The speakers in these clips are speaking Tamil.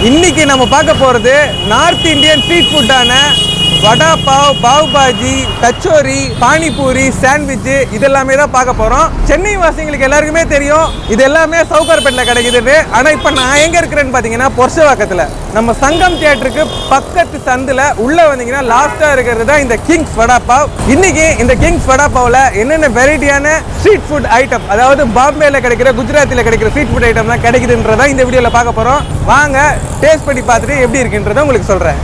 இன்னைக்கு நம்ம பார்க்க போறது நார்த் இந்தியன் ஸ்ட்ரீட் ஃபுட்டான வடாபாவ், பாவ் பாஜி, கச்சோரி, பானிபூரி, சாண்ட்விச் இதெல்லாமே தான் பார்க்க போறோம். சென்னை வாசிகளுக்கு எல்லாருக்குமே தெரியும் இது எல்லாமே சவுகார்பேட்டில் கிடைக்குதுன்னு. ஆனா இப்போ நான் எங்க இருக்கிறேன்னு பாத்தீங்கன்னா பொர்ஷவாக்கத்தில் நம்ம சங்கம் தியேட்டருக்கு பக்கத்து சந்தில் உள்ள வந்தீங்கன்னா லாஸ்டா இருக்கிறது தான் இந்த கிங்ஸ் வடாபாவ். இன்னைக்கு இந்த கிங்ஸ் வடாபாவ்ல என்னென்ன வெரைட்டியான ஸ்ட்ரீட் ஃபுட் ஐட்டம், அதாவது பாம்பேல கிடைக்கிற, குஜராத்தில் கிடைக்கிற ஸ்ட்ரீட் ஃபுட் ஐட்டம்லாம் கிடைக்குதுன்றதை இந்த வீடியோல பார்க்க போறோம். வாங்க டேஸ்ட் பண்ணி பார்த்துட்டு எப்படி இருக்குன்றதை உங்களுக்கு சொல்றேன்.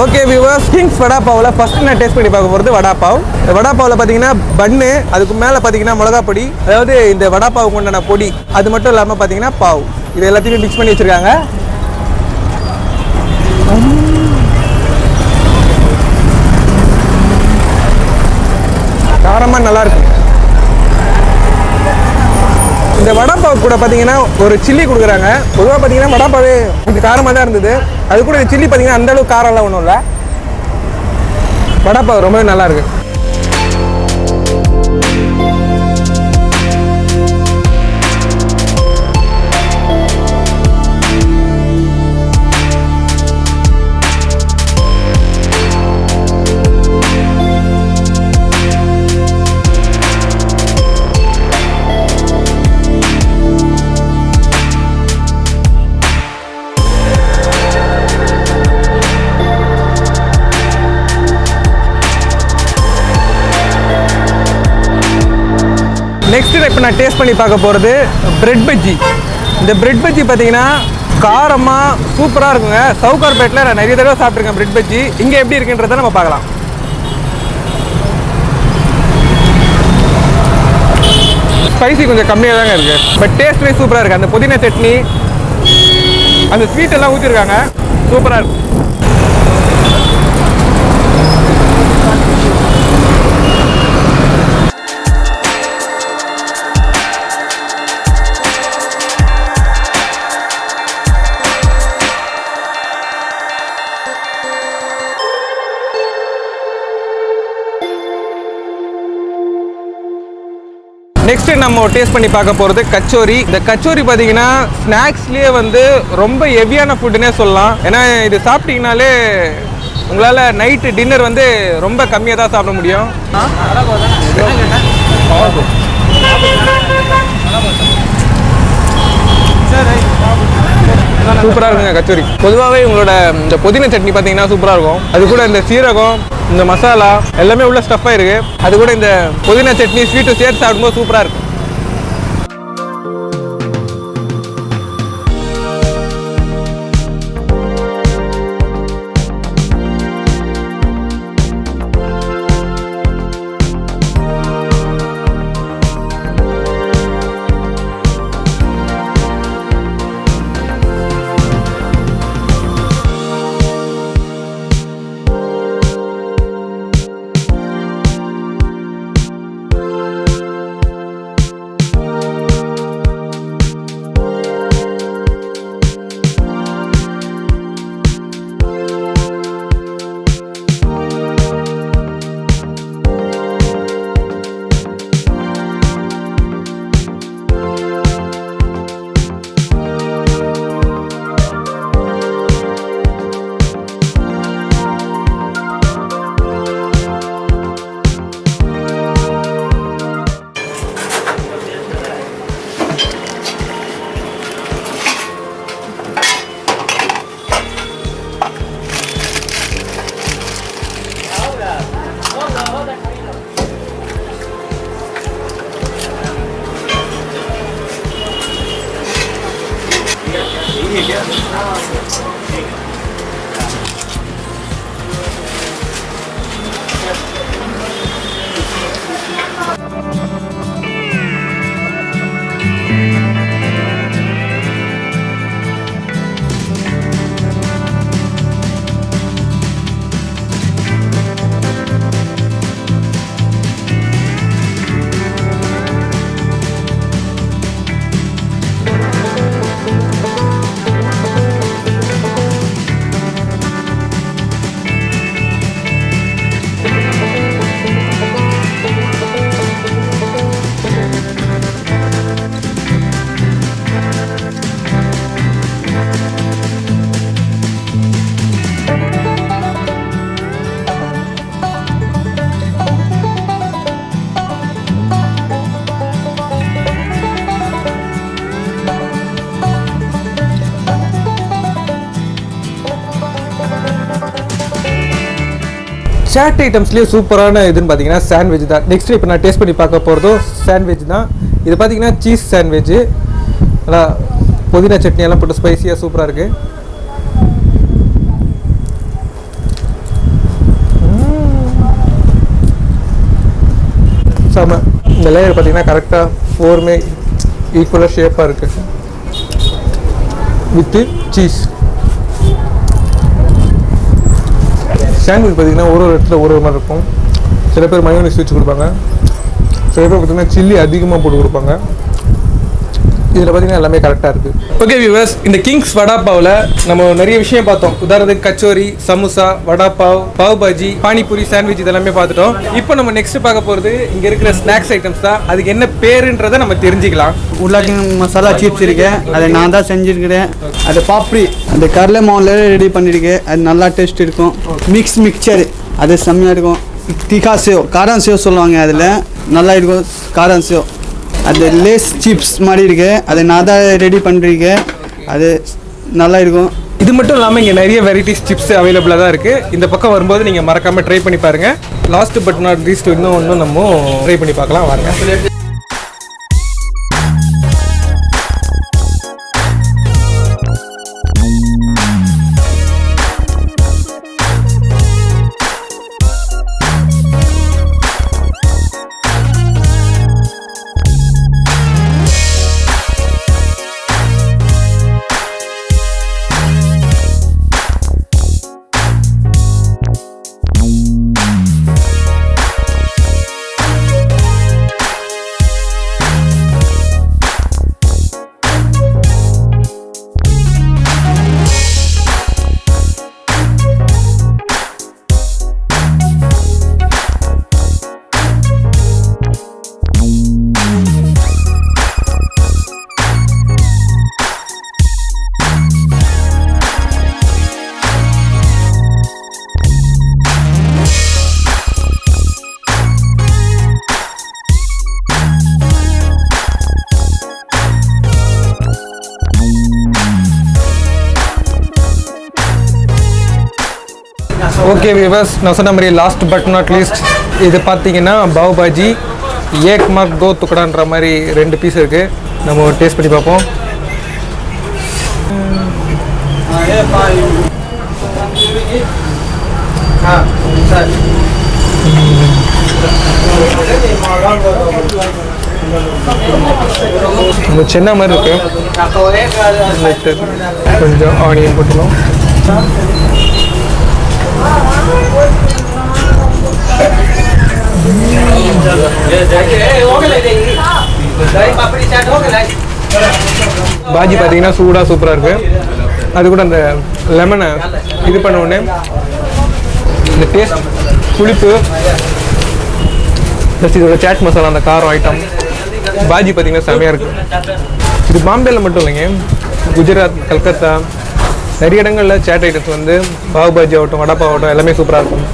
ஓகே வியூவர்ஸ், கிங்ஸ் வடாபாவில் ஃபர்ஸ்ட் நான் டேஸ்ட் பண்ணி பார்க்க போகிறது வடாபாவ். இந்த வடாபாவில் பார்த்தீங்கன்னா பன்னு, அதுக்கு மேலே பார்த்தீங்கன்னா மிளகா பொடி, அதாவது இந்த வடாபாவுக்கு உண்டான பொடி, அது மட்டும் இல்லாமல் பார்த்தீங்கன்னா பாவ், இது எல்லாத்தையுமே மிக்ஸ் பண்ணி வச்சுருக்காங்க. காரமாக நல்லாயிருக்கு. இந்த வடாபாவ் கூட பார்த்தீங்கன்னா ஒரு சில்லி கொடுக்குறாங்க. பொதுவாக பார்த்தீங்கன்னா வடாபாவே கொஞ்சம் காரமாக தான் இருந்தது. அது கூட சில்லி பார்த்தீங்கன்னா அந்த அளவுக்கு காரம்லாம் ஒன்றும் இல்லை. வடாபாவ் ரொம்பவே நல்லா இருக்கு. நெக்ஸ்ட் இப்போ நான் டேஸ்ட் பண்ணி பார்க்க போகிறது பிரெட் பஜ்ஜி. இந்த பிரெட் பஜ்ஜி பார்த்தீங்கன்னா காரமாக சூப்பராக இருக்குங்க. சவுகார்பேட்டில் நான் நிறைய தடவை சாப்பிட்ருக்கேன் பிரெட் பஜ்ஜி. இங்கே எப்படி இருக்குன்றதை நம்ம பார்க்கலாம். ஸ்பைசி கொஞ்சம் கம்மியாக தாங்க இருக்குது, பட் டேஸ்ட் வைஸ் சூப்பராக இருக்குது. அந்த புதினா சட்னி, அந்த ஸ்வீட் எல்லாம் ஊற்றிருக்காங்க, சூப்பராக இருக்குது. நெக்ஸ்ட் நம்ம டேஸ்ட் பண்ணி பார்க்க போகிறது கச்சோரி. இந்த கச்சோரி பார்த்தீங்கன்னா ஸ்நாக்ஸ்லேயே வந்து ரொம்ப ஹெவியான ஃபுட்டுன்னே சொல்லலாம். ஏன்னா இது சாப்பிட்டீங்கனாலே உங்களால் நைட்டு டின்னர் வந்து ரொம்ப கம்மியாக தான் சாப்பிட முடியும். சூப்பராக இருக்குங்க கச்சோரி. பொதுவாகவே உங்களோட இந்த புதினா சட்னி பார்த்தீங்கன்னா சூப்பராக இருக்கும். அது கூட இந்த சீரகம், இந்த மசாலா எல்லாமே உள்ள ஸ்டஃப்பாக இருக்கு. அது கூட இந்த புதினா சட்னி ஸ்வீட்டு சேர்த்து சாப்பிடும்போது சூப்பராக இருக்கும். சாட் ஐட்டம்ஸ்லேயே சூப்பரான இதுன்னு பார்த்தீங்கன்னா சாண்ட்விச் தான். நெக்ஸ்ட் இப்போ நான் டேஸ்ட் பண்ணி பார்க்க போகிறதும் சாண்ட்விச் தான். இது பார்த்தீங்கன்னா சீஸ் சாண்ட்விச், நல்லா புதினா சட்னி எல்லாம் போட்டு ஸ்பைசியாக சூப்பராக இருக்குது. சாம இந்த லேயர் பார்த்தீங்கன்னா கரெக்டாக 4மே ஈக்குவலாக ஷேப்பாக இருக்குது வித்து சீஸ். சாண்ட்விச் பார்த்தீங்கன்னா ஒரு இடத்துல ஒரு மாதிரி இருக்கும். சில பேர் மயோனைஸ் வச்சு கொடுப்பாங்க, சில பேர் பார்த்தீங்கன்னா சில்லி அதிகமாக போட்டு கொடுப்பாங்க. இதில் பார்த்தீங்கன்னா எல்லாமே கரெக்டாக இருக்குது. ஓகே வியூவர்ஸ், இந்த கிங்ஸ் வடாபாவில் நம்ம நிறைய விஷயம் பார்த்தோம். உதாரணத்துக்கு கச்சோரி, சமோசா, வடாபாவ், பாவ் பாஜி, பானிபூரி, சாண்ட்விச் இதெல்லாமே பார்த்துட்டோம். இப்போ நம்ம நெக்ஸ்ட் பார்க்க போகிறது இங்கே இருக்கிற ஸ்நாக்ஸ் ஐட்டம்ஸ் தான். அதுக்கு என்ன பேருன்றதை நம்ம தெரிஞ்சுக்கலாம். உருளைக்கிழங்கு மசாலா சிப்ஸ் இருக்கு, அதை நான் தான் செஞ்சுருக்கிறேன். அது பாப்ரி அந்த கடலை மாவுல ரெடி பண்ணியிருக்கேன். அது நல்லா டேஸ்ட் இருக்கும். மிக்சர் அது செம்மையாக இருக்கும். திகா சேவ், காரம் சேவ் சொல்லுவாங்க, அதில் நல்லா இருக்கும் காரம் சேவ். அது லேஸ் சிப்ஸ் மாதிரி இருக்கு, அதை நான் தான் ரெடி பண்ணிருக்கேன். அது நல்லா இருக்கும். இது மட்டும் இல்லாமல் இங்கே நிறைய வெரைட்டிஸ் சிப்ஸ் அவைலபிளாக தான் இருக்குது. இந்த பக்கம் வரும்போது நீங்கள் மறக்காமல் ட்ரை பண்ணி பாருங்கள். லாஸ்ட் பட் நாட் லீஸ்ட் இன்னும் நம்ம ட்ரை பண்ணி பார்க்கலாம் வாங்க. ஓகே வியூவர்ஸ், நான் சொன்ன மாதிரி லாஸ்ட் பட் நாட் லீஸ்ட் இது பார்த்தீங்கன்னா பாவ் பாஜி ஏக் மார்க் தோ துக்கடான்ற மாதிரி 2 பீஸ் இருக்குது. நம்ம டேஸ்ட் பண்ணி பார்ப்போம். நம்ம சென்னை மாதிரி இருக்கு. கொஞ்சம் ஆனியன் போட்டுக்கலாம். பாஜி பார்த்தீங்கன்னா சூடாக சூப்பராக இருக்கு. அது கூட அந்த லெமனை இது பண்ண உடனே இந்த டேஸ்ட் புளிப்பு ப்ளஸ் இதோட சாட் மசாலா அந்த காரம் ஐட்டம் பாஜி பார்த்தீங்கன்னா செமையாக இருக்குது. இது பாம்பேயில் மட்டும் இல்லைங்க, குஜராத், கல்கத்தா நிறைய இடங்களில் சாட் ஐட்டம்ஸ் வந்து பாவ் பாஜி ஆகட்டும், வடாபாவ் ஆகட்டும் எல்லாமே சூப்பராக இருக்கும்.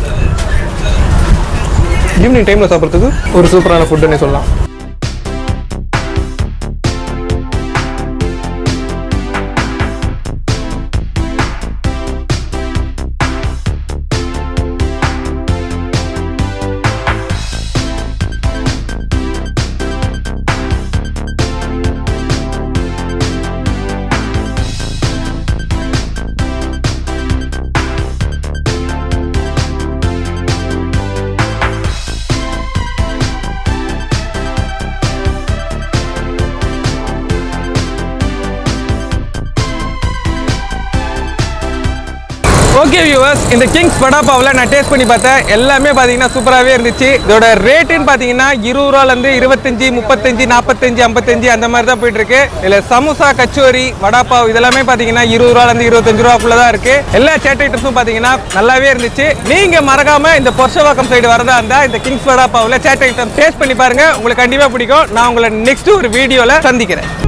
ஈவினிங் டைமில் சாப்பிட்றதுக்கு ஒரு சூப்பரான ஃபுட்டுன்னே சொல்லலாம். ஓகே வியூவர்ஸ், இந்த கிங்ஸ் வடாபாவில் நான் டேஸ்ட் பண்ணி பார்த்தேன். எல்லாமே பார்த்தீங்கன்னா சூப்பராகவே இருந்துச்சு. இதோட ரேட்டுன்னு பார்த்தீங்கன்னா 20 ரூபாலேருந்து 25, 35, 45, 55 அந்த மாதிரி தான் போயிட்டு இருக்கு. இதில் சமோசா, கச்சோரி, வடாபாவ் இதெல்லாமே பார்த்தீங்கன்னா 20 ரூபாலேருந்து 25 ரூபாக்குள்ள தான் இருக்கு. எல்லா சாட் ஐட்டம்ஸும் பார்த்தீங்கன்னா நல்லாவே இருந்துச்சு. நீங்க மறக்காம இந்த பொர்ஷவாக்கம் சைடு வரதா இருந்தா இந்த கிங்ஸ் வடாபாவில் சாட் ஐட்டம் டேஸ்ட் பண்ணி பாருங்க, உங்களுக்கு கண்டிப்பாக பிடிக்கும். நான் உங்களை நெக்ஸ்ட் ஒரு வீடியோவில் சந்திக்கிறேன்.